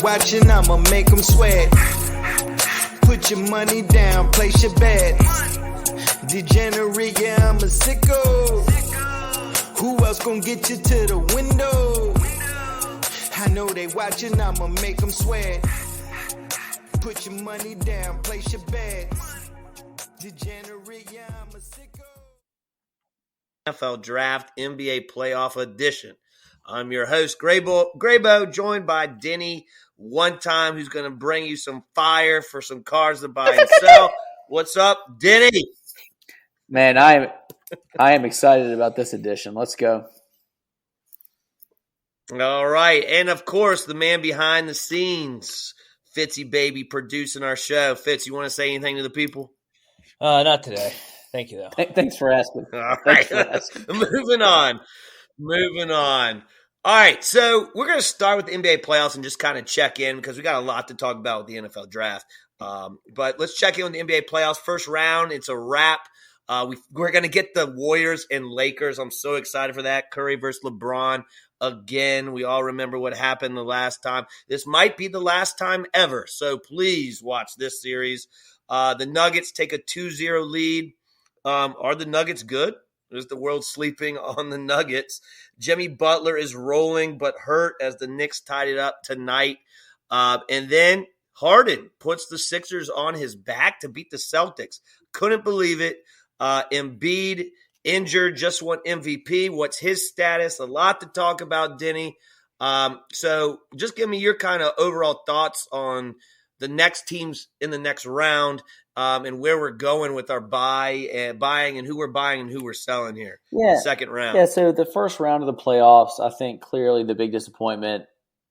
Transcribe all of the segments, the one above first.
watching, I'ma make them sweat. Put your money down, place your bet. Degenerate, yeah, I'm a sicko. Who else gon' get you to the window? I know they watching, I'ma make them sweat. Put your money down, place your bet. Degenerate, yeah, I'm a sicko. NFL Draft NBA Playoff Edition. I'm your host, Graybo, joined by Dennyonetime, who's going to bring you some fire for some cars to buy and sell. What's up, Denny? Man, I am excited about this edition. Let's go. All right. And, of course, the man behind the scenes, Fitzy Baby, producing our show. Fitz, you want to say anything to the people? Not today. Thank you, though. Thanks for asking. All right. Moving on. All right, so we're going to start with the NBA playoffs and just kind of check in because we got a lot to talk about with the NFL draft. But let's check in with the NBA playoffs. First round, it's a wrap. We're going to get the Warriors and Lakers. I'm so excited for that. Curry versus LeBron again. We all remember what happened the last time. This might be the last time ever, so please watch this series. The Nuggets take a 2-0 lead. Are the Nuggets good? Is the world sleeping on the Nuggets? Jimmy Butler is rolling but hurt as the Knicks tied it up tonight. And then Harden puts the Sixers on his back to beat the Celtics. Couldn't believe it. Embiid injured, just won MVP. What's his status? A lot to talk about, Denny. So just give me your kind of overall thoughts on the next teams in the next round. And where we're going with our buying and who we're buying and who we're selling here. Yeah. Second round. Yeah, so the first round of the playoffs, I think clearly the big disappointment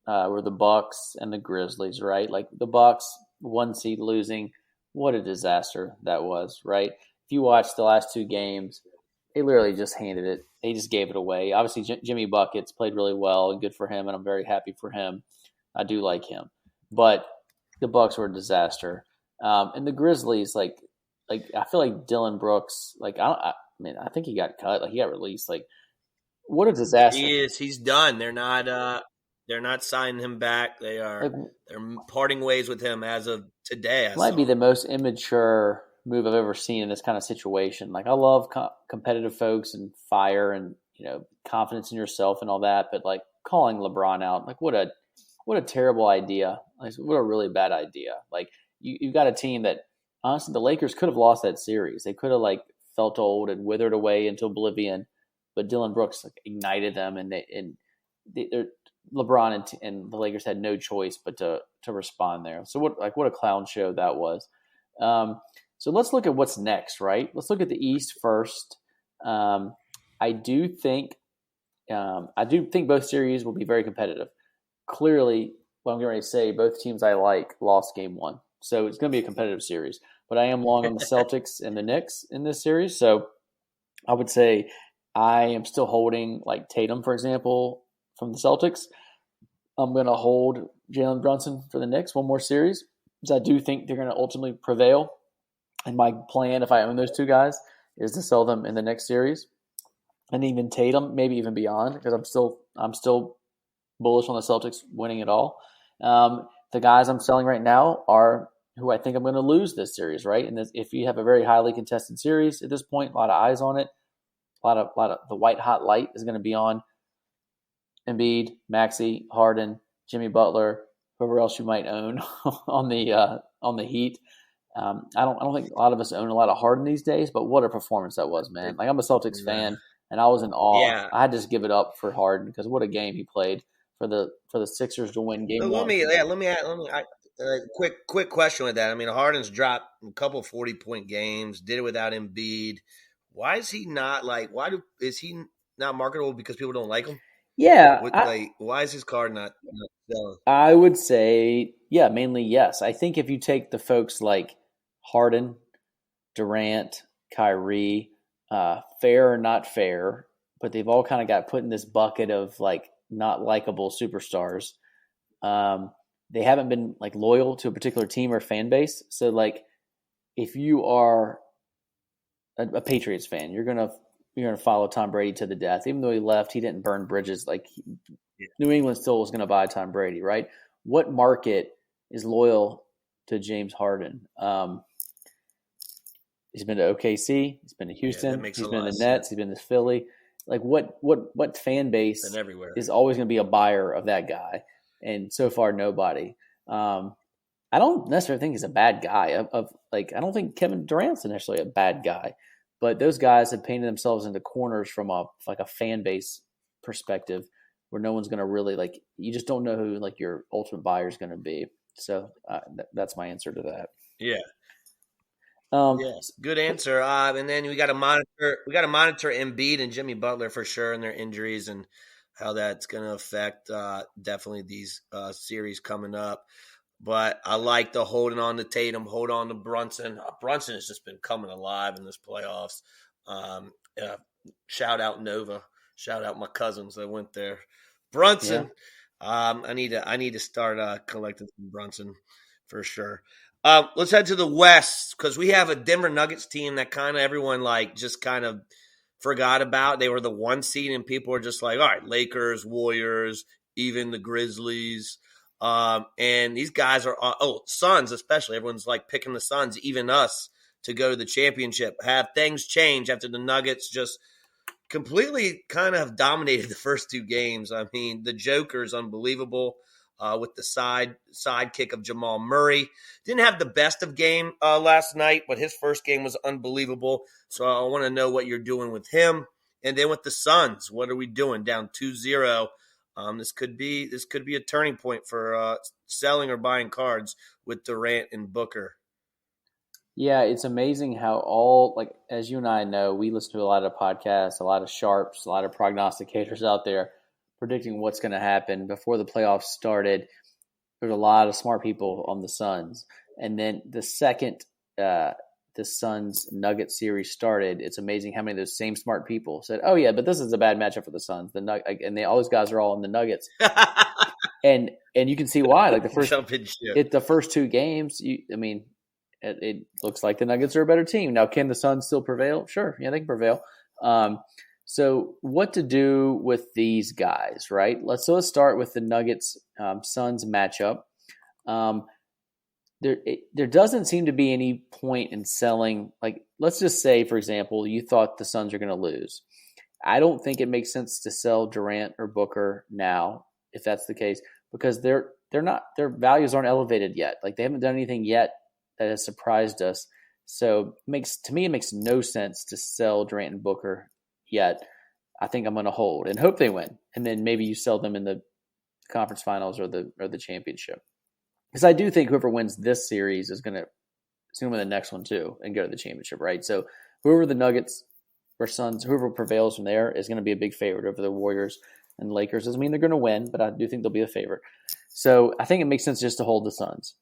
were the Bucks and the Grizzlies, right? Like the Bucks, 1 seed losing. What a disaster that was, right? If you watch the last 2 games, they literally just handed it. They just gave it away. Obviously, Jimmy Buckets played really well and good for him, and I'm very happy for him. I do like him. But the Bucks were a disaster. And the Grizzlies, like I feel like Dylan Brooks, I think he got cut, like he got released. Like, what a disaster! He is. He's done. They're not signing him back. They're parting ways with him as of today. It might be the most immature move I've ever seen in this kind of situation. Like, I love competitive folks and fire and confidence in yourself and all that, but like calling LeBron out, like what a terrible idea. Like, what a really bad idea. Like. You've got a team that, honestly, the Lakers could have lost that series. They could have felt old and withered away into oblivion, but Dylan Brooks ignited them, and LeBron and the Lakers had no choice but to respond there. So what a clown show that was. So let's look at what's next, right? Let's look at the East first. I do think both series will be very competitive. Clearly, what I'm getting ready to say, both teams I like lost game 1. So it's going to be a competitive series. But I am long on the Celtics and the Knicks in this series. So I would say I am still holding, like Tatum, for example, from the Celtics. I'm going to hold Jalen Brunson for the Knicks one more series because I do think they're going to ultimately prevail. And my plan, if I own those 2 guys, is to sell them in the next series. And even Tatum, maybe even beyond, because I'm still bullish on the Celtics winning it all. The guys I'm selling right now are who I think I'm going to lose this series, right? And if you have a very highly contested series at this point, a lot of eyes on it, a lot of the white hot light is going to be on Embiid, Maxey, Harden, Jimmy Butler, whoever else you might own on the Heat. I don't think a lot of us own a lot of Harden these days, but what a performance that was, man! Like, I'm a Celtics fan, and I was in awe. Yeah. I had to just give it up for Harden because what a game he played. For the Sixers to win game 1. Let me quick question with that. I mean, Harden's dropped a couple 40-point games, did it without Embiid. Why is he not is he not marketable because people don't like him? Yeah. Why is his card not selling? I would say, yeah, mainly yes. I think if you take the folks like Harden, Durant, Kyrie, fair or not fair, but they've all kind of got put in this bucket of like not likable superstars. They haven't been like loyal to a particular team or fan base. So like, if you are a Patriots fan, you're gonna follow Tom Brady to the death. Even though he left, he didn't burn bridges. Like New England still was gonna buy Tom Brady, right? what market is loyal to James Harden? He's been to OKC. He's been to Houston. He's been to the Nets. He's been to Philly. Like what fan base is always going to be a buyer of that guy? And so far, nobody. I don't necessarily think he's a bad guy. I don't think Kevin Durant's necessarily a bad guy, but those guys have painted themselves into corners from a fan base perspective, where no one's going to really you just don't know who your ultimate buyer is going to be. So that's my answer to that. Yeah. Yes, good answer. And then we got to monitor Embiid and Jimmy Butler for sure, and their injuries and how that's going to affect definitely these series coming up. But I like the holding on to Tatum, hold on to Brunson. Brunson has just been coming alive in this playoffs. Shout out Nova. Shout out my cousins that went there. Brunson. Yeah. I need to start collecting some Brunson for sure. Let's head to the West, because we have a Denver Nuggets team that kind of everyone just kind of forgot about. They were the 1 seed, and people were just like, all right, Lakers, Warriors, even the Grizzlies. And these guys are Suns especially. Everyone's picking the Suns, even us, to go to the championship. Have things change after the Nuggets just completely kind of dominated the first 2 games? I mean, the Joker's unbelievable. With the side kick of Jamal Murray. Didn't have the best of game last night, but his first game was unbelievable. So I want to know what you're doing with him. And then with the Suns, what are we doing? Down 2-0. This could be a turning point for selling or buying cards with Durant and Booker. Yeah, it's amazing how as you and I know, we listen to a lot of podcasts, a lot of sharps, a lot of prognosticators out there predicting what's going to happen. Before the playoffs started, there's a lot of smart people on the Suns. And then the second the Suns Nuggets series started, it's amazing how many of those same smart people said, "Oh yeah, but this is a bad matchup for the Suns." All those guys are all in the Nuggets, and you can see why. The first 2 games, it looks like the Nuggets are a better team. Now, can the Suns still prevail? Sure, yeah, they can prevail. So what to do with these guys, right? Let's start with the Nuggets Suns matchup. There doesn't seem to be any point in selling. Let's just say, for example, you thought the Suns are going to lose. I don't think it makes sense to sell Durant or Booker now, if that's the case, because their values aren't elevated yet. They haven't done anything yet that has surprised us. So it makes no sense to sell Durant and Booker yet. I think I'm going to hold and hope they win, and then maybe you sell them in the conference finals or the championship. Because I do think whoever wins this series is going to win the next one too and go to the championship, right? So whoever the Nuggets or Suns, whoever prevails from there is going to be a big favorite over the Warriors and Lakers. Doesn't mean they're going to win, but I do think they'll be a favorite. So I think it makes sense just to hold the Suns.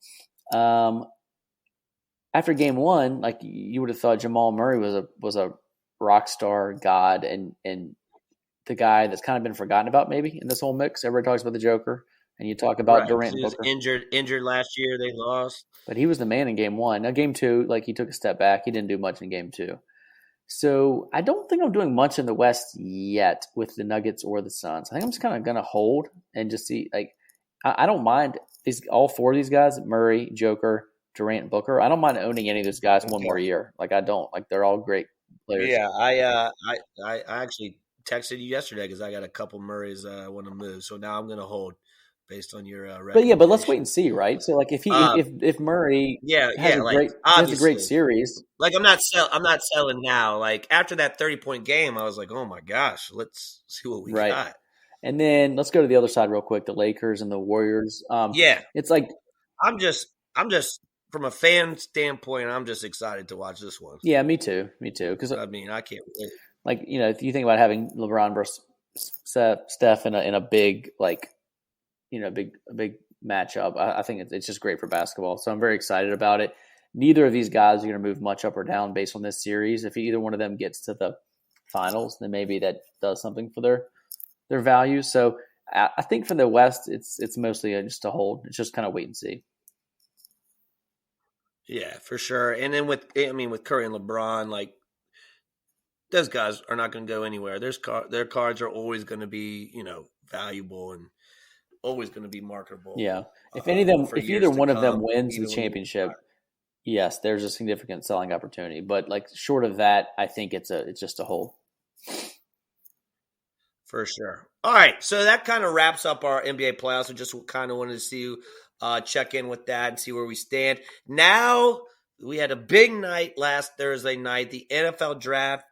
After game 1, you would have thought Jamal Murray was a rock star god and the guy that's kind of been forgotten about maybe in this whole mix. Everybody talks about the Joker, and you talk about Durant and Booker. Injured last year, they lost. But he was the man in game 1. Now game 2, he took a step back. He didn't do much in game 2. So I don't think I'm doing much in the West yet with the Nuggets or the Suns. I think I'm just kind of going to hold and just see. I don't mind all 4 of these guys: Murray, Joker, Durant, and Booker. I don't mind owning any of those guys one more year. I don't. They're all great players. Yeah, I actually texted you yesterday because I got a couple Murrays I want to move. So now I'm going to hold based on your but let's wait and see, right? So if Murray has a great series, I'm not selling now. After that 30-point game, I was like, oh my gosh, let's see what we got. And then let's go to the other side real quick, the Lakers and the Warriors. It's I'm just from a fan standpoint, I'm just excited to watch this one. Yeah, me too. Because I can't wait. If you think about having LeBron versus Steph in a big big matchup, I think it's just great for basketball. So I'm very excited about it. Neither of these guys are going to move much up or down based on this series. If either one of them gets to the finals, then maybe that does something for their value. So I think for the West, it's mostly just a hold. It's just kind of wait and see. Yeah, for sure. And then with Curry and LeBron, those guys are not going to go anywhere. Their cards are always going to be, valuable, and always going to be marketable. Yeah. If either one of them wins the when championship, yes, there's a significant selling opportunity. But like short of that, I think it's just a hold. For sure. All right, so that kind of wraps up our NBA playoffs. We just kind of wanted to see you check in with that and see where we stand. Now we had a big night last Thursday night, the NFL Draft.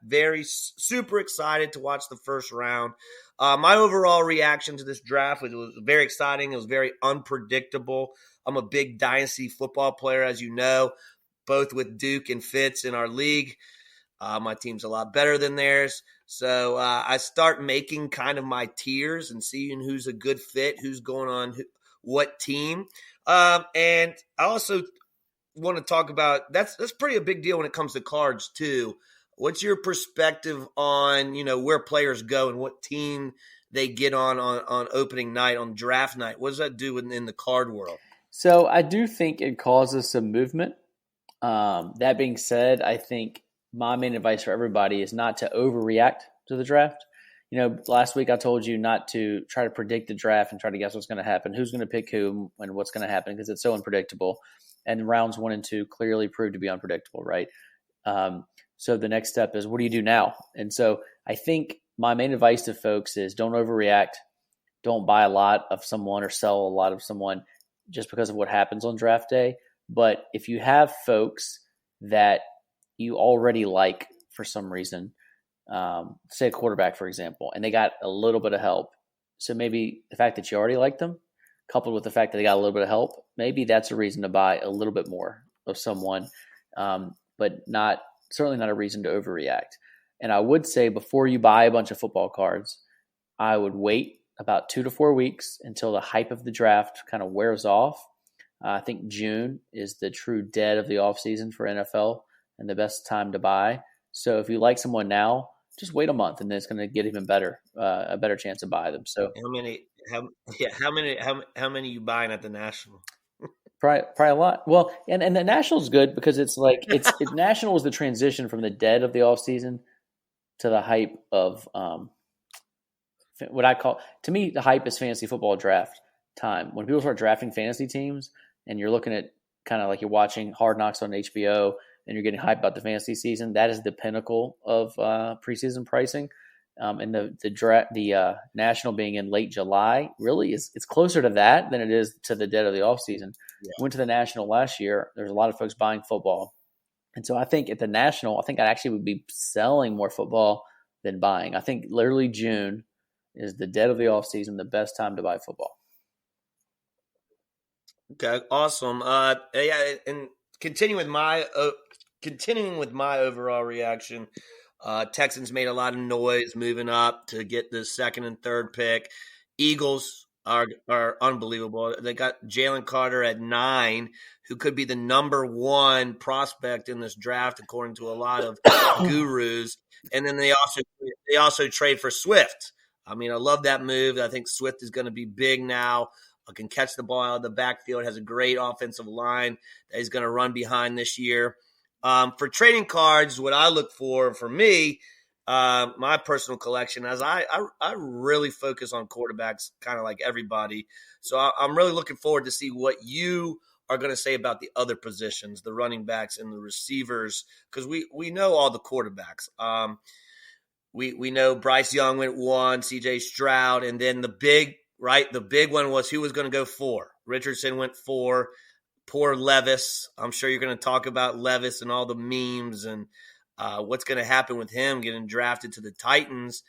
Super excited to watch the first round. My overall reaction to this draft was it was very exciting. It was very unpredictable. I'm a big dynasty football player, as you know, both with Duke and Fitz in our league. My team's a lot better than theirs. So I start making kind of my tiers and seeing who's a good fit, who's going on what team. And I also want to talk about that's pretty a big deal when it comes to cards too. What's your perspective on, where players go and what team they get on opening night, on draft night? What does that do in the card world? So I do think it causes some movement. That being said, I think my main advice for everybody is not to overreact to the draft. Last week I told you not to try to predict the draft and try to guess what's going to happen, who's going to pick who, and what's going to happen, because it's so unpredictable. And rounds 1 and 2 clearly proved to be unpredictable, right? So the next step is, what do you do now? And so I think my main advice to folks is don't overreact. Don't buy a lot of someone or sell a lot of someone just because of what happens on draft day. But if you have folks that you already like for some reason, say a quarterback, for example, and they got a little bit of help. So maybe the fact that you already like them, coupled with the fact that they got a little bit of help, maybe that's a reason to buy a little bit more of someone, but certainly not a reason to overreact. And I would say before you buy a bunch of football cards, I would wait about 2 to 4 weeks until the hype of the draft kind of wears off. I think June is the true dead of the offseason for NFL and the best time to buy. So if you like someone now, just wait a month, and then it's going to get even better, a better chance to buy them. So how many you buying at the National? Probably a lot. Well, and the National is good because it's like National was the transition from the dead of the offseason to the hype of what I call, to me, the hype is fantasy football draft time. When people start drafting fantasy teams and you're looking at kind of like you're watching Hard Knocks on HBO and you're getting hyped about the fantasy season, that is the pinnacle of preseason pricing. And the National being in late July really it's closer to that than it is to the dead of the offseason. Yeah. Went to the National last year. There's a lot of folks buying football. And so I think at the National, I think I actually would be selling more football than buying. I think literally June is the dead of the offseason, the best time to buy football. Okay, awesome. Yeah, and continuing with my overall reaction, Texans made a lot of noise moving up to get the 2nd and 3rd pick. Eagles are unbelievable. They got Jalen Carter at 9, who could be the number 1 prospect in this draft, according to a lot of gurus. And then they also trade for Swift. I mean, I love that move. I think Swift is going to be big now. Can catch the ball out of the backfield, has a great offensive line that he's going to run behind this year. For trading cards, what I look for me, my personal collection, as I really focus on quarterbacks, kind of like everybody. So I'm really looking forward to see what you are going to say about the other positions, the running backs and the receivers, because we know all the quarterbacks. We know Bryce Young went 1, C.J. Stroud, and then the big one was who was going to go 4. Richardson went 4. Poor Levis. I'm sure you're going to talk about Levis and all the memes and what's going to happen with him getting drafted to the Titans.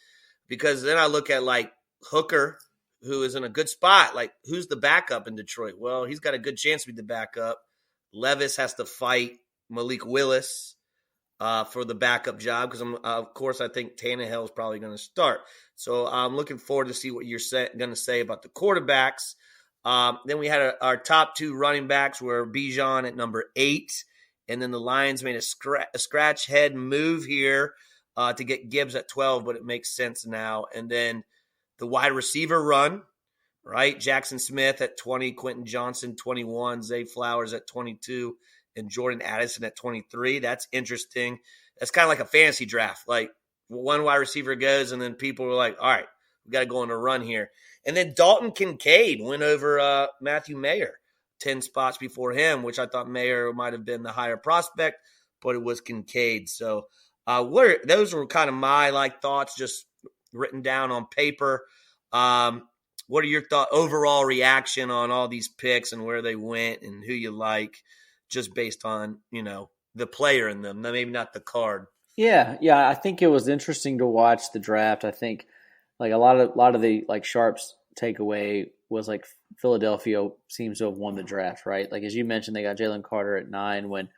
Because then I look at like Hooker, who is in a good spot. Like, who's the backup in Detroit? Well, he's got a good chance to be the backup. Levis has to fight Malik Willis for the backup job because, of course, I think Tannehill is probably going to start. So I'm looking forward to see what you're going to say about the quarterbacks. Then we had our top 2 running backs were Bijan at number 8, and then the Lions made a scratch head move here to get Gibbs at 12, but it makes sense now. And then the wide receiver run, right? Jackson Smith at 20, Quentin Johnson 21, Zay Flowers at 22, and Jordan Addison at 23. That's interesting. That's kind of like a fantasy draft. Like, one wide receiver goes, and then people were like, all right, We got to go on a run here. And then Dalton Kincaid went over Matthew Mayer, 10 spots before him, which I thought Mayer might have been the higher prospect, but it was Kincaid. So those were kind of my thoughts just written down on paper. What are your overall reaction on all these picks and where they went and who you like, just based on, the player in them, maybe not the card? Yeah. I think it was interesting to watch the draft. I think a lot of the sharps takeaway was Philadelphia seems to have won the draft, right? As you mentioned, they got Jalen Carter at 9 when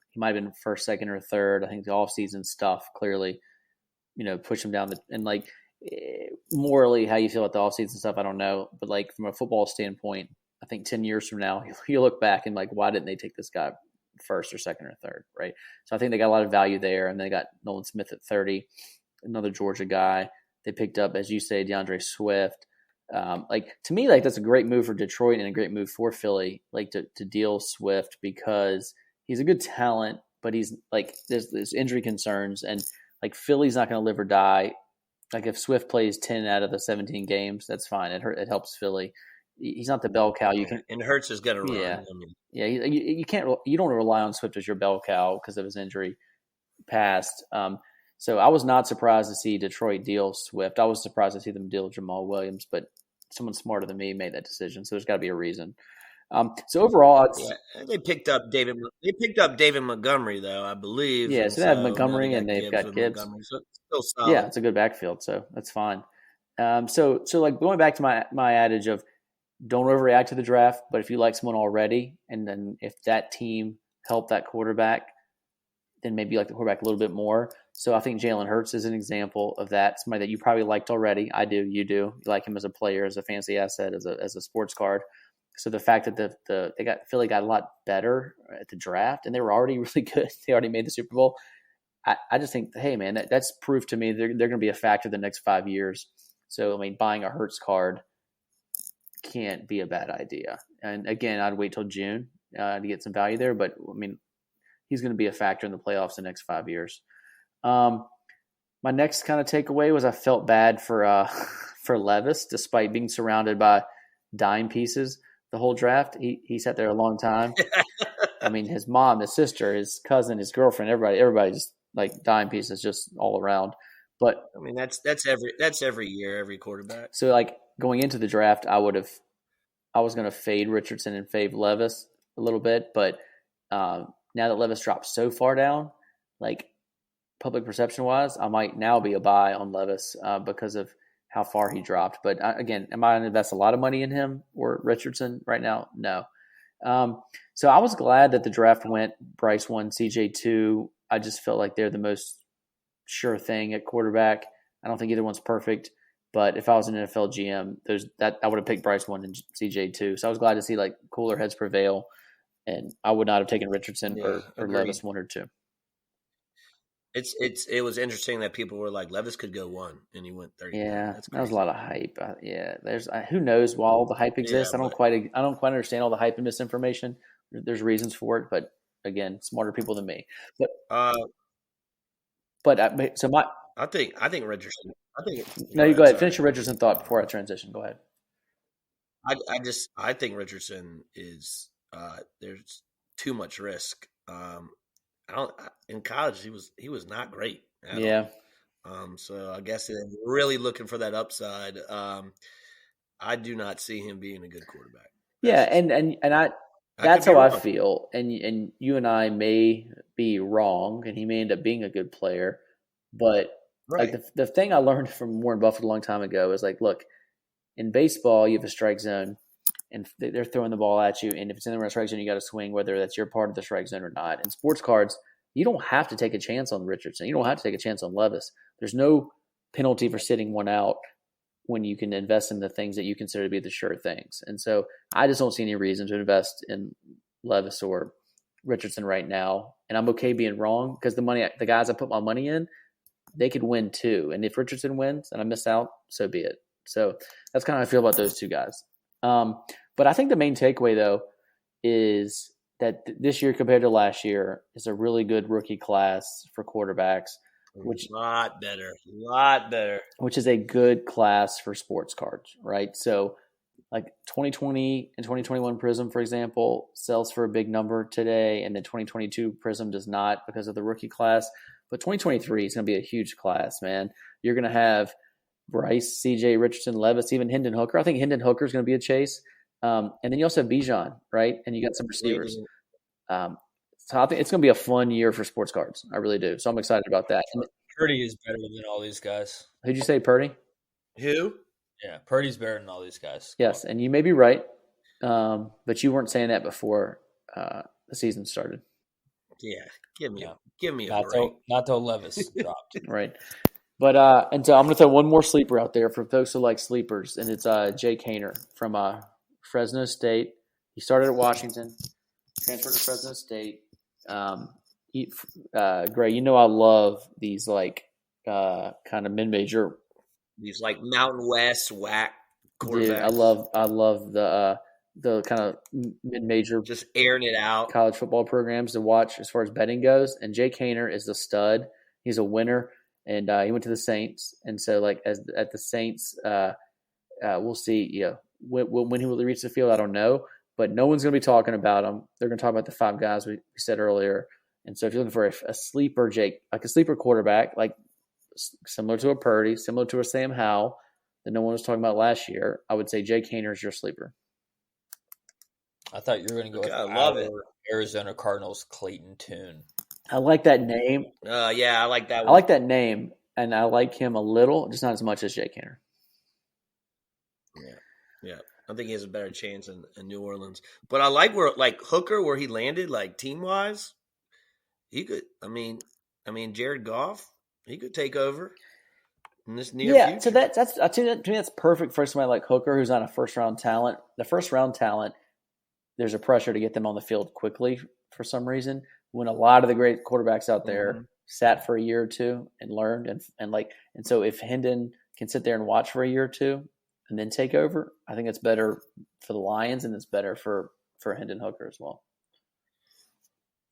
he might have been first, second, or third. I think the offseason stuff clearly, pushed him down morally, how you feel about the offseason stuff, I don't know. But from a football standpoint, I think 10 years from now, you look back and why didn't they take this guy first or second or third, right? So I think they got a lot of value there. And they got Nolan Smith at 30, another Georgia guy. They picked up, as you say, DeAndre Swift. To me, that's a great move for Detroit and a great move for Philly, to deal Swift, because he's a good talent, but he's there's injury concerns, and Philly's not going to live or die. If Swift plays 10 out of the 17 games, that's fine. It helps Philly. He's not the bell cow. You can, and Hurts is going to run. Yeah, you can't. You don't rely on Swift as your bell cow because of his injury past. So I was not surprised to see Detroit deal Swift. I was surprised to see them deal Jamal Williams, but someone smarter than me made that decision. So there's got to be a reason. So overall, they picked up David. They picked up David Montgomery, though, I believe. Yeah, so they have Montgomery and they've got Gibbs. So it's still solid. Yeah, it's a good backfield, so that's fine. So going back to my adage of don't overreact to the draft, but if you like someone already, and then if that team helped that quarterback, then maybe you like the quarterback a little bit more. So I think Jalen Hurts is an example of that. Somebody that you probably liked already. I do. You do. You like him as a player, as a fancy asset, as a sports card. So the fact that Philly got a lot better at the draft, and they were already really good. They already made the Super Bowl. I just think, hey man, that's proof to me they're going to be a factor the next 5 years. So buying a Hurts card can't be a bad idea. And again, I'd wait till June to get some value there. But he's going to be a factor in the playoffs the next 5 years. My next kind of takeaway was I felt bad for Levis, despite being surrounded by dime pieces the whole draft. He sat there a long time. His mom, his sister, his cousin, his girlfriend, everybody just dime pieces just all around. But that's every year, every quarterback. So going into the draft, I was going to fade Richardson and fade Levis a little bit, but now that Levis dropped so far down, public perception wise, I might now be a buy on Levis because of how far he dropped. But again, am I going to invest a lot of money in him or Richardson right now? No. So I was glad that the draft went Bryce 1, CJ 2. I just felt like they're the most sure thing at quarterback. I don't think either one's perfect, but if I was an NFL GM, I would have picked Bryce 1 and CJ 2. So I was glad to see cooler heads prevail, and I would not have taken Richardson or Levis 1 or 2. It was interesting that people were like, Levis could go 1, and he went 30. Yeah, that was a lot of hype. There's who knows why all the hype exists. I don't quite understand all the hype and misinformation. There's reasons for it, but again, smarter people than me. I think Richardson. No, you go ahead. Finish your Richardson thought before I transition. Go ahead. I think Richardson is there's too much risk. In college he was not great. Yeah. So I guess they're really looking for that upside. I do not see him being a good quarterback. Yeah, and that's how I feel. And you and I may be wrong, and he may end up being a good player. But right. The thing I learned from Warren Buffett a long time ago is look, in baseball you have a strike zone, and they're throwing the ball at you, and if it's in the strike zone, you got to swing, whether that's your part of the strike zone or not. In sports cards, you don't have to take a chance on Richardson. You don't have to take a chance on Levis. There's no penalty for sitting one out when you can invest in the things that you consider to be the sure things. And so I just don't see any reason to invest in Levis or Richardson right now. And I'm okay being wrong because the guys I put my money in, they could win too. And if Richardson wins and I miss out, so be it. So that's kind of how I feel about those two guys. But I think the main takeaway, though, is that this year compared to last year is a really good rookie class for quarterbacks. which a lot better. Which is a good class for sports cards, right? So, like 2020 and 2021 Prism, for example, sells for a big number today, and then 2022 Prism does not because of the rookie class. But 2023 is going to be a huge class, man. You're going to have Bryce, CJ, Richardson, Levis, even Hendon Hooker. I think Hendon Hooker is going to be a chase. And then you also have Bijan, right? And you got some receivers. So I think it's going to be a fun year for sports cards. I really do. So I'm excited about that. Purdy is better than all these guys. Who'd you say, Purdy? Who? Yeah, Purdy's better than all these guys. Yes, and you may be right, but you weren't saying that before the season started. Yeah, give me a not break. Not till Levis dropped. Right. But and so I'm going to throw one more sleeper out there for folks who like sleepers, and it's Jake Haener from Fresno State. He started at Washington, transferred to Fresno State. Gray, you know I love these like kind of mid-major. These like Mountain West whack quarterbacks. Dude, I love the kind of mid-major, just airing it out college football programs to watch as far as betting goes. And Jake Haener is the stud. He's a winner, and he went to the Saints. And so, like at the Saints, we'll see. You know, when he will reach the field, I don't know. But no one's going to be talking about him. They're going to talk about the five guys we said earlier. And so if you're looking for a sleeper, Jake, like a sleeper quarterback, like similar to a Purdy, similar to a Sam Howell that no one was talking about last year, I would say Jake Haener is your sleeper. I thought you were going to go with I love it. Arizona Cardinals Clayton Tune. I like that name. Yeah, I like that one. I like that name, and I like him a little, just not as much as Jake Haener. Yeah. I think he has a better chance in New Orleans. But I like Hooker, where he landed, like team-wise. He could, I mean, Jared Goff, he could take over in this near future. So to me that's perfect for somebody like Hooker, who's not a first-round talent. The first-round talent, there's a pressure to get them on the field quickly for some reason. When a lot of the great quarterbacks out there sat for a year or two and learned, and so if Hendon can sit there and watch for a year or two and then take over, I think it's better for the Lions, and it's better for Hendon Hooker as well.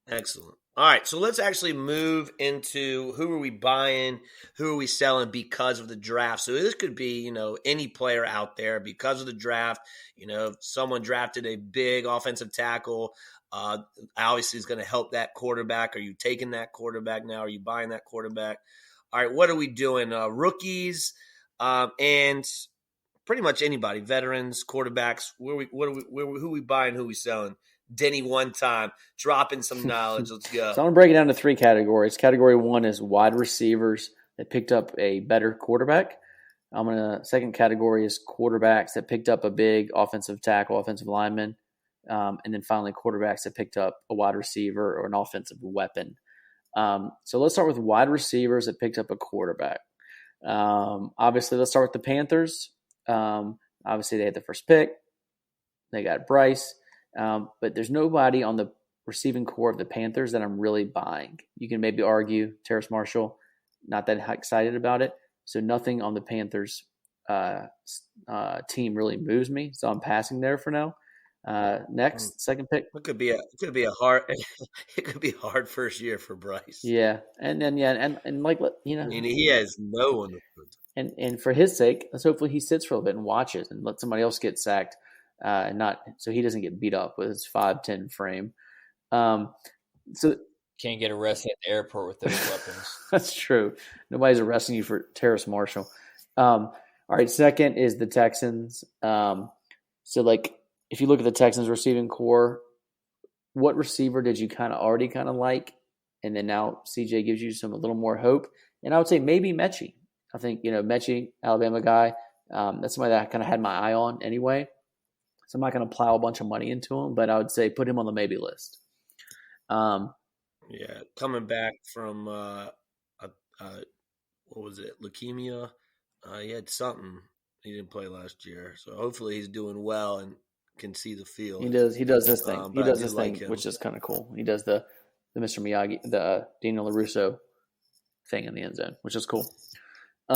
Excellent. All right, so let's actually move into who are we buying, who are we selling because of the draft. So this could be, any player out there because of the draft. If someone drafted a big offensive tackle, obviously is going to help that quarterback. Are you taking that quarterback now? Are you buying that quarterback? All right, what are we doing? Rookies and pretty much anybody, veterans, quarterbacks. Who are we buying, who are we selling? Denny one time, dropping some knowledge. Let's go. So I'm going to break it down to three categories. Category one is wide receivers that picked up a better quarterback. Second category is quarterbacks that picked up a big offensive tackle, offensive lineman. And then finally quarterbacks that picked up a wide receiver or an offensive weapon. So let's start with wide receivers that picked up a quarterback. Obviously, let's start with the Panthers. Obviously, they had the first pick. They got Bryce. But there's nobody on the receiving core of the Panthers that I'm really buying. You can maybe argue Terrace Marshall, not that excited about it. So nothing on the Panthers team really moves me. So I'm passing there for now. Next, second pick. It could be a hard first year for Bryce. Yeah, and then and like he has no one. And for his sake, let's hopefully he sits for a little bit and watches and let somebody else get sacked. And not so he doesn't get beat up with his 5'10" frame. So can't get arrested at the airport with those weapons. That's true. Nobody's arresting you for Terrace Marshall. All right, second is the Texans. So like if you look at the Texans receiving core, what receiver did you already like? And then now CJ gives you a little more hope. And I would say maybe Mechie. I think, Mechie, Alabama guy, that's somebody that I kind of had my eye on anyway. So I'm not going to plow a bunch of money into him, but I would say put him on the maybe list. Coming back from what was it, leukemia? He had something. He didn't play last year, so hopefully he's doing well and can see the field. He does this thing. He does this thing, like which is kind of cool. He does the Mr. Miyagi, the Daniel LaRusso thing in the end zone, which is cool. We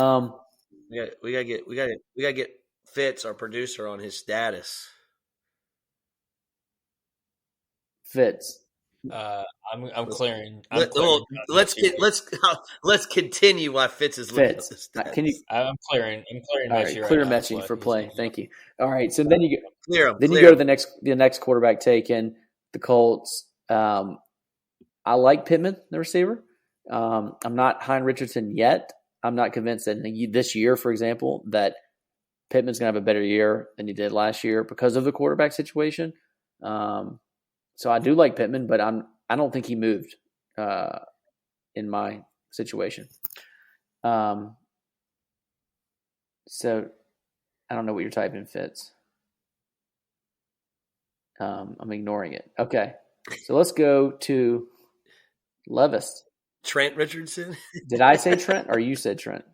gotta get Fitz, our producer, on his status. Fitz. I'm clearing. Let's continue while Fitz is looking at Fitz, this. can you? I'm clearing. All right, Mechie right clear now. Mechie for play. Thank you. All right, so then you go. Clear him. Then clear you go him. to the next quarterback taken, the Colts. I like Pittman, the receiver. I'm not Hein Richardson yet. I'm not convinced that this year, for example, that Pittman's going to have a better year than he did last year because of the quarterback situation. So I do like Pittman, but I don't think he moved in my situation. So I don't know what you're typing, Fitz. I'm ignoring it. Okay, so let's go to Levis. Trent Richardson. Did I say Trent or you said Trent?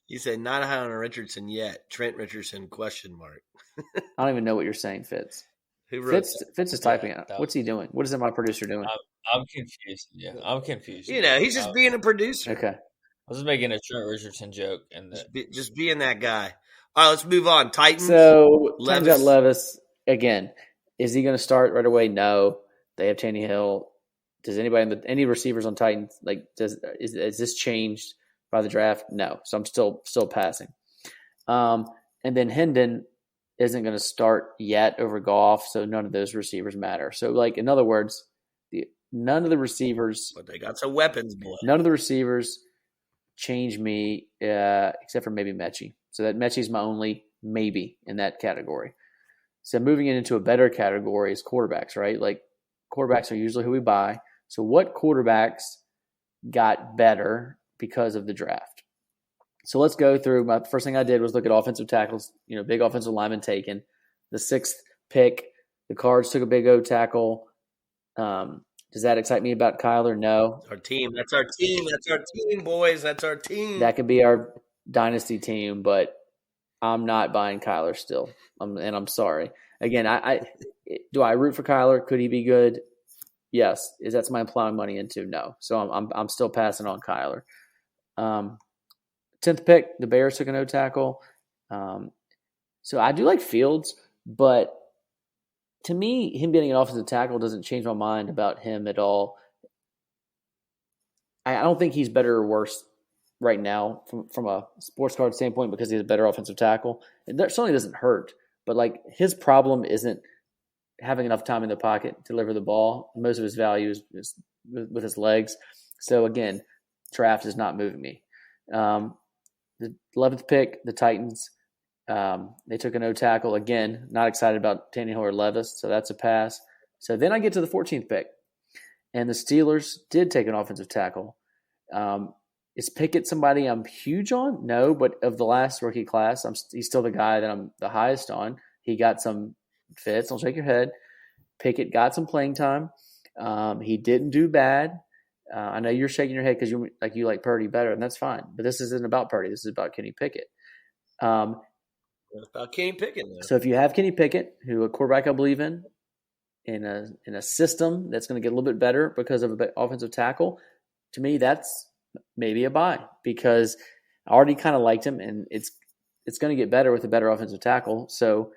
You said not Hein Richardson yet. Trent Richardson ? I don't even know what you're saying, Fitz. Who wrote Fitz is typing it. What's he doing? What is my producer doing? I'm confused. Yeah, I'm confused. He's just being a producer. Okay. I was just making a Trent Richardson joke, and Just being that guy. All right, let's move on. Titans. So Levis. Titans got Levis again. Is he going to start right away? No. They have Tannehill. Does any receivers on Titans is this changed by the draft? No. So I'm still passing. And then Hendon isn't going to start yet over Goff, so none of those receivers matter. So in other words, none of the receivers, but they got some weapons, boy. None of the receivers change me except for maybe Mechie. So that Mechie's my only maybe in that category. So moving it into a better category is quarterbacks, right? Quarterbacks are usually who we buy. So what quarterbacks got better because of the draft? So let's go through. My first thing I did was look at offensive tackles, big offensive lineman taken. The 6th pick, the Cards took a big O tackle. Does that excite me about Kyler? No. Our team. That's our team. That's our team, boys. That's our team. That could be our dynasty team, but I'm not buying Kyler still. And I'm sorry. Again, do I root for Kyler? Could he be good? Yes. Is that something I'm plowing money into? No. So I'm still passing on Kyler. 10th pick, the Bears took a no tackle. So I do like Fields, but to me, him getting an offensive tackle doesn't change my mind about him at all. I don't think he's better or worse right now from a sports card standpoint because he's a better offensive tackle. And that certainly doesn't hurt, but his problem isn't having enough time in the pocket to deliver the ball. Most of his value is with his legs. So again, draft is not moving me. The 11th pick, the Titans, they took a no tackle. Again, not excited about Tannehill or Levis, so that's a pass. So then I get to the 14th pick, and the Steelers did take an offensive tackle. Is Pickett somebody I'm huge on? No, but of the last rookie class, he's still the guy that I'm the highest on. He got some fits. Don't shake your head. Pickett got some playing time. He didn't do bad. I know you're shaking your head because you like Purdy better, and that's fine. But this isn't about Purdy. This is about Kenny Pickett. It's about Kenny Pickett now. So if you have Kenny Pickett, who a quarterback I believe in a system that's going to get a little bit better because of an offensive tackle, to me that's maybe a buy because I already kind of liked him, and it's going to get better with a better offensive tackle. So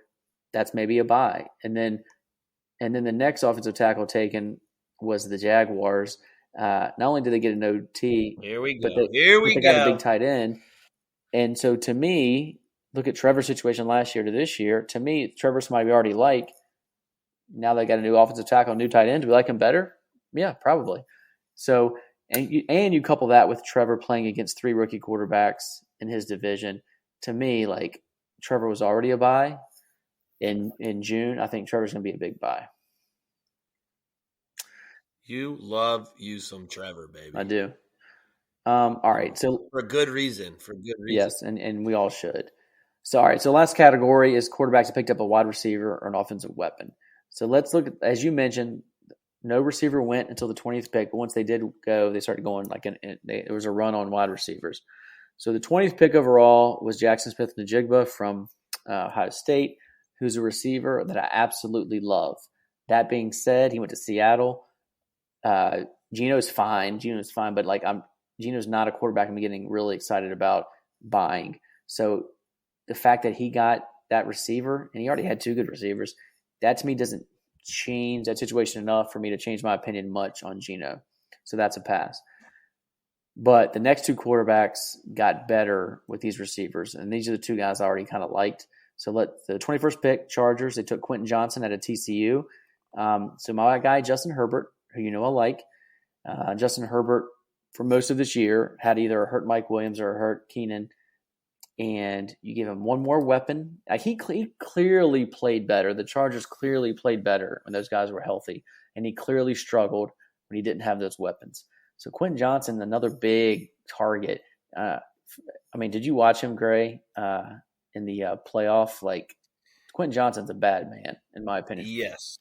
that's maybe a buy. And then the next offensive tackle taken was the Jaguars. Not only did they get an OT, here we go. But they got a big tight end. And so to me, look at Trevor's situation last year to this year. To me, Trevor's somebody we already like. Now they got a new offensive tackle, new tight end. Do we like him better? Yeah, probably. So, and you couple that with Trevor playing against 3 rookie quarterbacks in his division. To me, Trevor was already a buy in June. I think Trevor's going to be a big buy. You love you some Trevor, baby. I do. All right. So for good reason. Yes, and we all should. So, all right. So last category is quarterbacks that picked up a wide receiver or an offensive weapon. So let's look at, as you mentioned, no receiver went until the 20th pick, but once they did go, they started going there was a run on wide receivers. So the 20th pick overall was Jackson Smith-Njigba from Ohio State, who's a receiver that I absolutely love. That being said, he went to Seattle. Geno's fine, but Geno's not a quarterback I'm getting really excited about buying. So the fact that he got that receiver, and he already had 2 good receivers, that to me doesn't change that situation enough for me to change my opinion much on Geno. So that's a pass. But the next two quarterbacks got better with these receivers, and these are the two guys I already kind of liked. So the 21st pick, Chargers, they took Quentin Johnson out of TCU. So my guy, Justin Herbert, who you know I like, Justin Herbert for most of this year had either a hurt Mike Williams or a hurt Keenan, and you give him one more weapon. He clearly played better. The Chargers clearly played better when those guys were healthy, and he clearly struggled when he didn't have those weapons. So Quentin Johnson, another big target. Did you watch him, Gray, in the playoff? Like, Quentin Johnson's a bad man, in my opinion. Yes.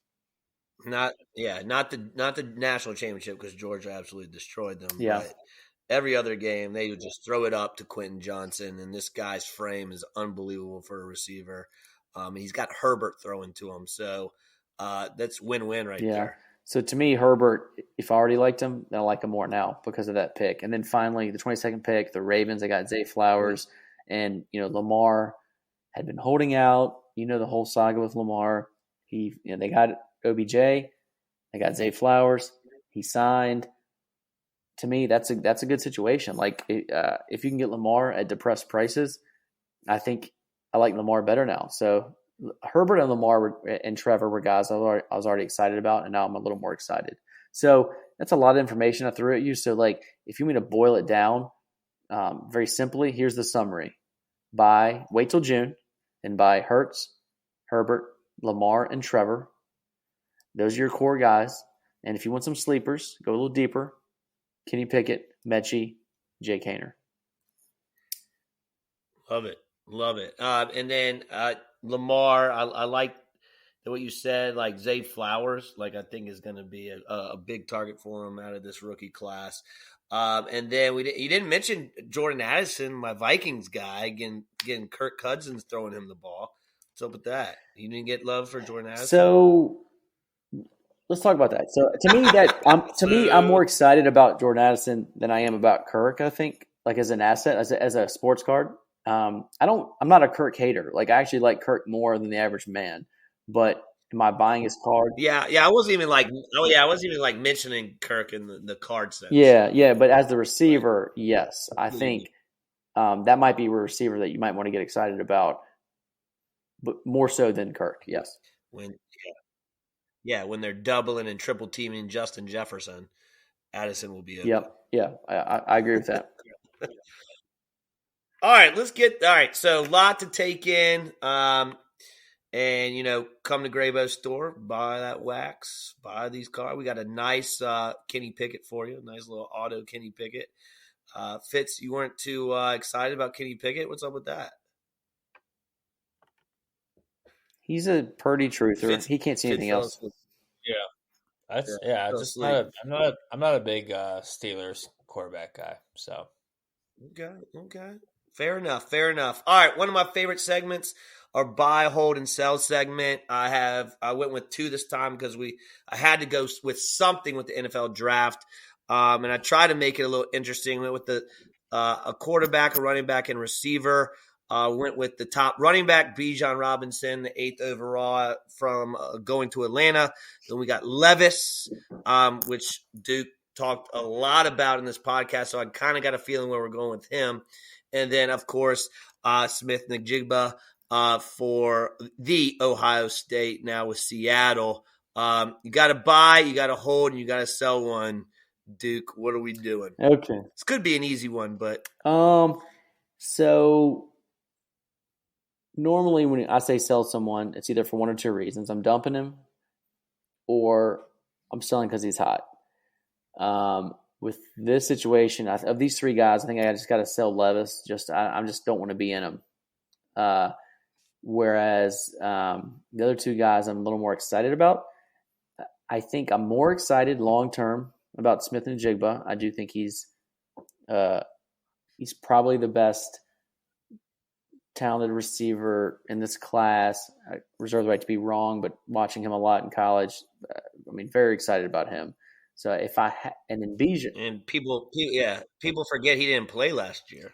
Not the national championship because Georgia absolutely destroyed them. Yeah. But every other game, they would just throw it up to Quentin Johnson, and this guy's frame is unbelievable for a receiver. He's got Herbert throwing to him, so that's win-win right there. So to me, Herbert, if I already liked him, then I like him more now because of that pick. And then finally, the 22nd pick, the Ravens, they got Zay Flowers. And, Lamar had been holding out. The whole saga with Lamar. They got OBJ. They got Zay Flowers. He signed. To me, that's a good situation. Like, if you can get Lamar at depressed prices, I think I like Lamar better now. So Herbert and Lamar and Trevor were guys I was already excited about, and now I'm a little more excited. So that's a lot of information I threw at you. So, like, if you want me to boil it down very simply, here's the summary. Wait till June, and buy Hurts, Herbert, Lamar, and Trevor. Those are your core guys. And if you want some sleepers, go a little deeper. Kenny Pickett, Mechie, Jake Haener. Love it. And then Lamar, I like what you said, like Zay Flowers, like I think is going to be a big target for him out of this rookie class. And then you didn't mention Jordan Addison, my Vikings guy, getting Kirk Cousins throwing him the ball. What's up with that? You didn't get love for Jordan Addison? So let's talk about that. So to me, I'm more excited about Jordan Addison than I am about Kirk. I think, like, as an asset, as a sports card. I'm not a Kirk hater. Like, I actually like Kirk more than the average man. But am I buying his card? Yeah. I wasn't even like mentioning Kirk in the card sense. Yeah. But as the receiver, yes, I think that might be a receiver that you might want to get excited about, but more so than Kirk. Yes. When they're doubling and triple teaming Justin Jefferson, Addison will be open. Yep. Yeah, I agree with that. All right, so a lot to take in. And, come to Graybo store, buy that wax, buy these cards. We got a nice Kenny Pickett for you, a nice little auto Kenny Pickett. Fitz, you weren't too excited about Kenny Pickett. What's up with that? He's a Purdy truther. He can't see anything else. I'm not a big Steelers quarterback guy. So okay. Fair enough. All right, one of my favorite segments, our buy, hold, and sell segment. I went with two this time because I had to go with something with the NFL draft, and I tried to make it a little interesting. Went with a quarterback, a running back, and receiver. Went with the top running back, Bijan Robinson, the 8th overall from going to Atlanta. Then we got Levis, which Duke talked a lot about in this podcast, so I kind of got a feeling where we're going with him. And then, of course, Smith-Njigba for the Ohio State, now with Seattle. You got to buy, you got to hold, and you got to sell one. Duke, what are we doing? Okay. This could be an easy one, but so normally when I say sell someone, it's either for one or two reasons. I'm dumping him or I'm selling because he's hot. With this situation, of these three guys, I think I just got to sell Levis. I just don't want to be in them. Whereas the other two guys I'm a little more excited about. I think I'm more excited long-term about Smith-Njigba. I do think he's probably the best talented receiver in this class. I reserve the right to be wrong, but watching him a lot in college, very excited about him. So and then Bijan, and people forget he didn't play last year.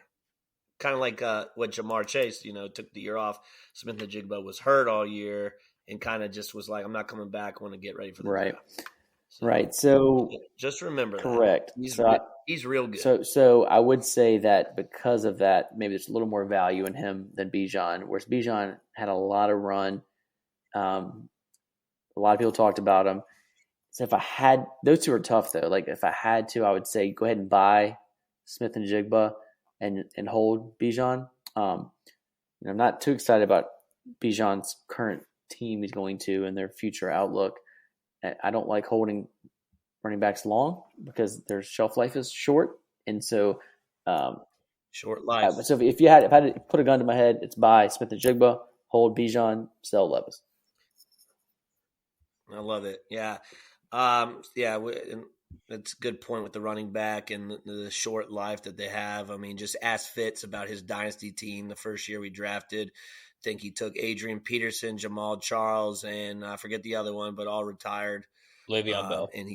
Kind of like what Jamar Chase, took the year off. Smith-Njigba was hurt all year. and kind of just was like, I'm not coming back. I want to get ready for the Right. draft. So, Right. So just remember correct. that. He's real good. So I would say that because of that, maybe there's a little more value in him than Bijan, whereas Bijan had a lot of run. A lot of people talked about him. So if I had those two are tough though. Like if I had to, I would say go ahead and buy Smith and Jigba and hold Bijan. I'm not too excited about Bijan's current team he's going to and their future outlook. I don't like holding running backs long because their shelf life is short, and so short life. So if I had to put a gun to my head, it's buy Smith and Jigba, hold Bijan, sell Levis. I love it. Yeah. That's a good point with the running back and the short life that they have. I mean, just ask Fitz about his dynasty team the first year we drafted. I think he took Adrian Peterson, Jamal Charles, and I forget the other one, but all retired. Le'Veon Bell. And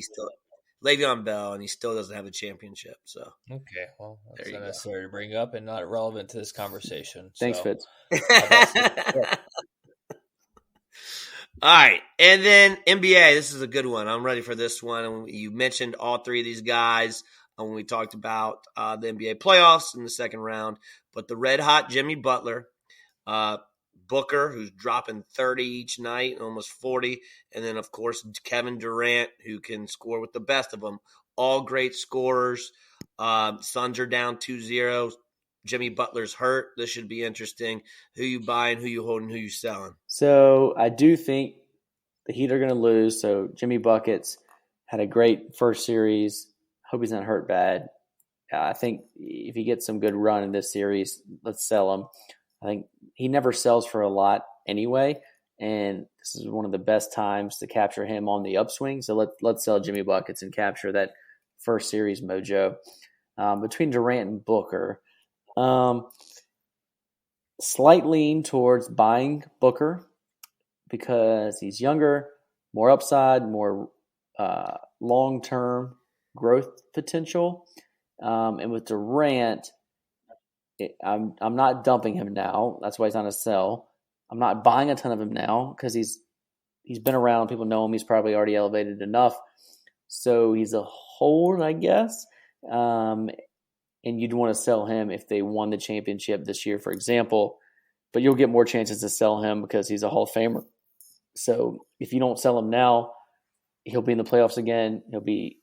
Le'Veon Bell, and he still doesn't have a championship. So okay, well, that's not necessary to bring up and not relevant to this conversation. Thanks, Fitz. All right, and then NBA. This is a good one. I'm ready for this one. You mentioned all three of these guys when we talked about the NBA playoffs in the second round, but the red-hot Jimmy Butler, Booker, who's dropping 30 each night, almost 40, and then, of course, Kevin Durant, who can score with the best of them. All great scorers. Suns are down 2-0. Jimmy Butler's hurt. This should be interesting. Who you buying, who you holding, who you selling? So I do think the Heat are going to lose. So Jimmy Buckets had a great first series. Hope he's not hurt bad. I think if he gets some good run in this series, let's sell him. I think he never sells for a lot anyway, and this is one of the best times to capture him on the upswing. So let's sell Jimmy Buckets and capture that first series mojo. Between Durant and Booker, slight lean towards buying Booker because he's younger, more upside, more long-term growth potential. And with Durant, I'm not dumping him now. That's why he's on a sell. I'm not buying a ton of him now because he's been around. People know him. He's probably already elevated enough. So he's a hold, I guess. And you'd want to sell him if they won the championship this year, for example. But you'll get more chances to sell him because he's a Hall of Famer. So if you don't sell him now, he'll be in the playoffs again. He'll be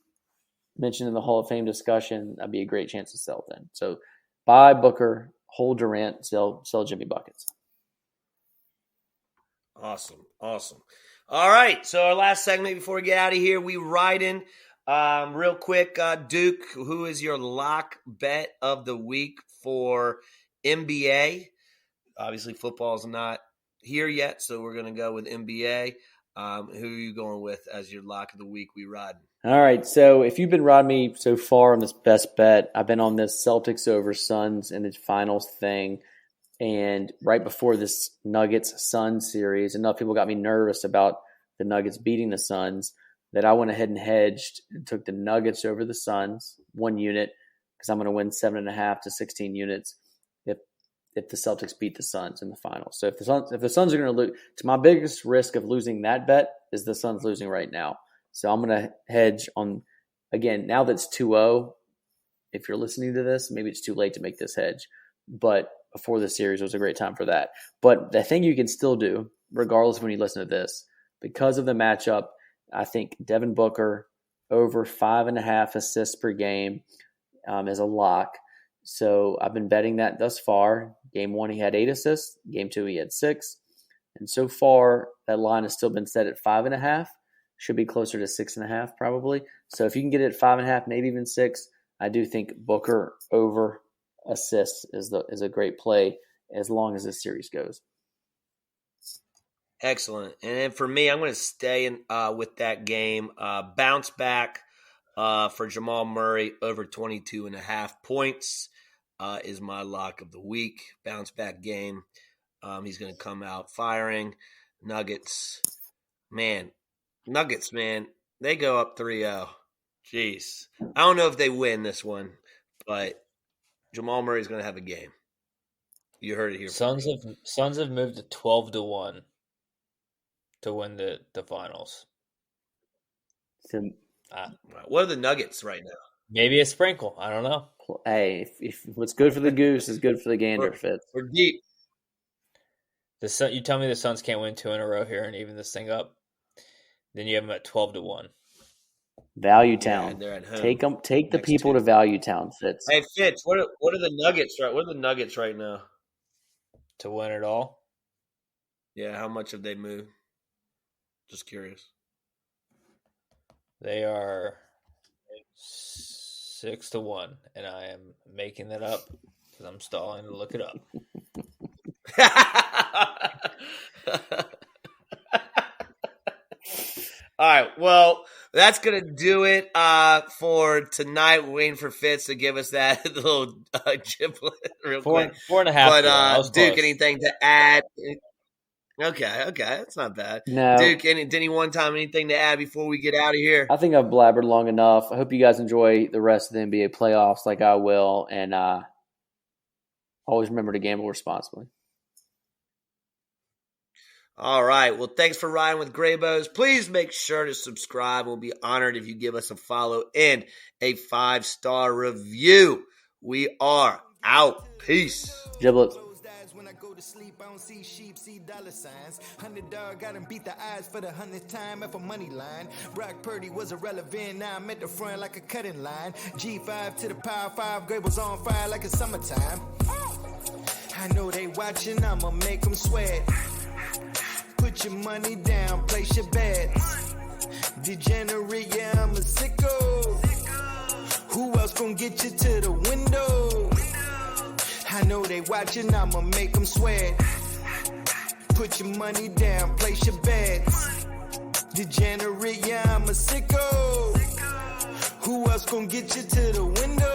mentioned in the Hall of Fame discussion. That'd be a great chance to sell then. So buy Booker, hold Durant, sell Jimmy Buckets. Awesome. All right, so our last segment before we get out of here, we ride in real quick. Duke, who is your lock bet of the week for NBA? Obviously, football's not here yet, so we're going to go with NBA. Who are you going with as your lock of the week? We ride. All right, so if you've been riding me so far on this best bet, I've been on this Celtics over Suns in the finals thing. And right before this Nuggets-Suns series, enough people got me nervous about the Nuggets beating the Suns that I went ahead and hedged and took the Nuggets over the Suns, 1 unit, because I'm going to win 7.5 to 16 units if the Celtics beat the Suns in the finals. So if the Suns are going to lose, to my biggest risk of losing that bet is the Suns losing right now. So I'm going to hedge on, again, now that's 2-0. If you're listening to this, maybe it's too late to make this hedge. But before the series was a great time for that. But the thing you can still do, regardless of when you listen to this, because of the matchup, I think Devin Booker over 5.5 assists per game is a lock. So I've been betting that thus far. Game 1, he had 8 assists. Game 2, he had 6. And so far, that line has still been set at 5.5. Should be closer to 6.5 probably. So if you can get it at 5.5, maybe even 6, I do think Booker over assists is a great play as long as this series goes. Excellent. And then for me, I'm going to stay in with that game. Bounce back for Jamal Murray over 22.5 points is my lock of the week. Bounce back game. He's going to come out firing. Nuggets, man, they go up 3-0. Jeez. I don't know if they win this one, but Jamal Murray's going to have a game. You heard it here. Suns have moved to 12-1. to win the finals. So, What are the Nuggets right now? Maybe a sprinkle. I don't know. hey, if what's good for the goose is good for the gander, Fitz. We're deep. The Sun, you tell me the Suns can't win 2 in a row here and even this thing up. Then you have them at 12-1. Value Yeah, Town. and they're at home. Take the Next people two. to Value Town, Fitz. Hey Fitz, what are the Nuggets right? What are the Nuggets right now? To win it all. Yeah, how much have they moved? Just curious. They are 6-1, and I am making that up because I'm stalling to look it up. All right, well, that's going to do it for tonight. We're waiting for Fitz to give us that little giblet real quick. 4.5. But Duke, anything to add? Okay, that's not bad. No. Duke, any one time anything to add before we get out of here? I think I've blabbered long enough. I hope you guys enjoy the rest of the NBA playoffs like I will. And always remember to gamble responsibly. All right. Well, thanks for riding with Graybos. Please make sure to subscribe. We'll be honored if you give us a follow and a 5-star review. We are out. Peace. Giblets. When I go to sleep, I don't see sheep, see dollar signs. $100 got him beat the odds for the 100th time at a money line. Brock Purdy was irrelevant, now I'm at the front like a cutting line. G5 to the power 5, Graybo's on fire like it's summertime. I know they watching, I'ma make them sweat. Put your money down, place your bets. Degenerate, yeah, I'm a sicko. Who else gon' get you to the window? I know they watching, I'ma make them sweat. Put your money down, place your bets. Degenerate, yeah, I'm a sicko. Who else gon' get you to the window?